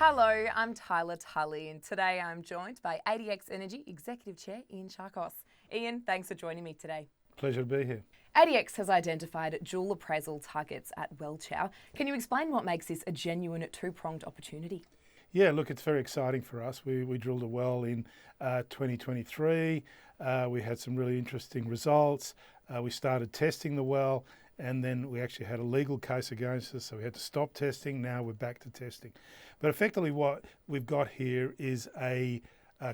Hello, I'm Tylah Tully, and today I'm joined by ADX Energy Executive Chair Ian Tchacos. Ian, thanks for joining me today. Pleasure to be here. ADX has identified dual appraisal targets at Welchau. Can you explain what makes this a genuine two-pronged opportunity? Yeah, look, it's very exciting for us. We drilled a well in 2023. We had some really interesting results. We started testing the well, and then we actually had a legal case against us, so we had to stop testing. Now we're back to testing. But effectively what we've got here is a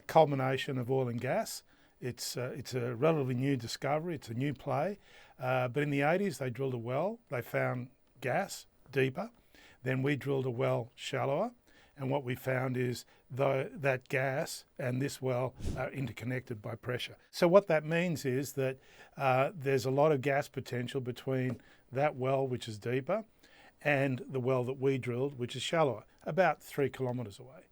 culmination of oil and gas. It's a relatively new discovery. It's a new play. But in the 80s, they drilled a well. They found gas deeper. Then we drilled a well shallower. And what we found is that gas and this well are interconnected by pressure. So what that means is that there's a lot of gas potential between that well, which is deeper, and the well that we drilled, which is shallower, about 3 kilometres away.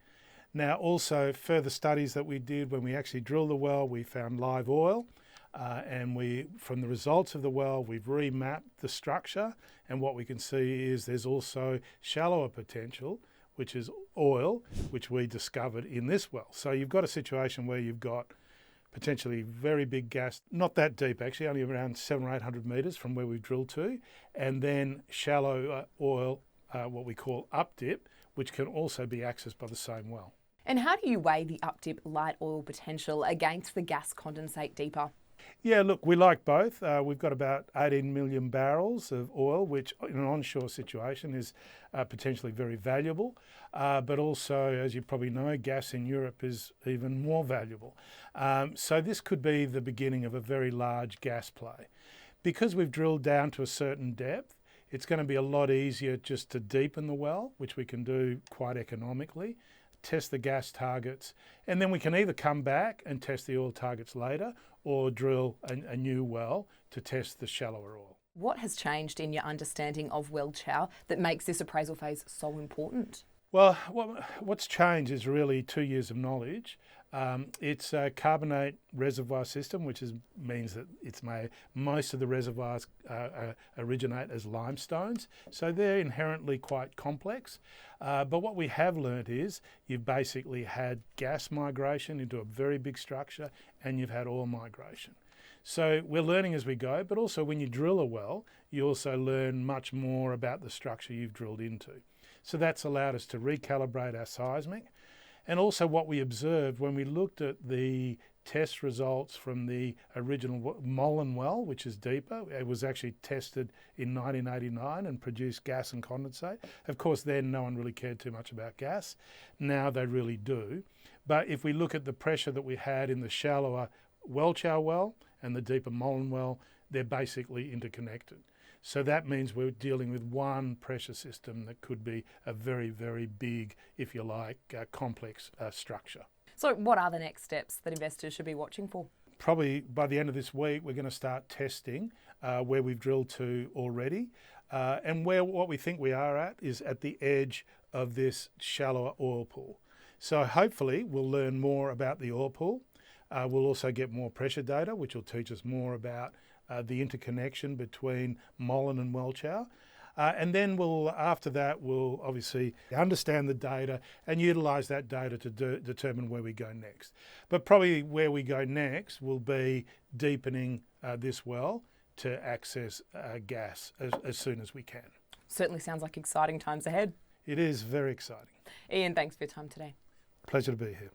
Now, also further studies that we did when we actually drilled the well, we found live oil. And from the results of the well, we've remapped the structure. And what we can see is there's also shallower potential, which is oil, which we discovered in this well. So you've got a situation where you've got potentially very big gas, not that deep actually, only around 700 or 800 metres from where we've drilled to, and then shallow oil, what we call updip, which can also be accessed by the same well. And how do you weigh the updip light oil potential against the gas condensate deeper? Yeah, look, we like both. We've got about 18 million barrels of oil, which in an onshore situation is potentially very valuable. But also, as you probably know, gas in Europe is even more valuable. So this could be the beginning of a very large gas play. Because we've drilled down to a certain depth, it's going to be a lot easier just to deepen the well, which we can do quite economically, test the gas targets, and then we can either come back and test the oil targets later or drill a new well to test the shallower oil. What has changed in your understanding of Welchau that makes this appraisal phase so important? Well, what's changed is really 2 years of knowledge. It's a carbonate reservoir system, which means that most of the reservoirs originate as limestones, so they're inherently quite complex. But what we have learnt is you've basically had gas migration into a very big structure, and you've had oil migration. So we're learning as we go, but also when you drill a well, you also learn much more about the structure you've drilled into. So that's allowed us to recalibrate our seismic. And also what we observed when we looked at the test results from the original Mullen well, which is deeper, it was actually tested in 1989 and produced gas and condensate. Of course, then no one really cared too much about gas. Now they really do. But if we look at the pressure that we had in the shallower Welchau well and the deeper Mullen well, they're basically interconnected. So that means we're dealing with one pressure system that could be a very, very big, if you like, complex structure. So what are the next steps that investors should be watching for? Probably by the end of this week, we're going to start testing where we've drilled to already. And what we think we are at is at the edge of this shallower oil pool. So hopefully we'll learn more about the oil pool. We'll also get more pressure data, which will teach us more about the interconnection between Mullen and Welchau. And then after that, we'll obviously understand the data and utilise that data to determine where we go next. But probably where we go next will be deepening this well to access gas as soon as we can. Certainly sounds like exciting times ahead. It is very exciting. Ian, thanks for your time today. Pleasure to be here.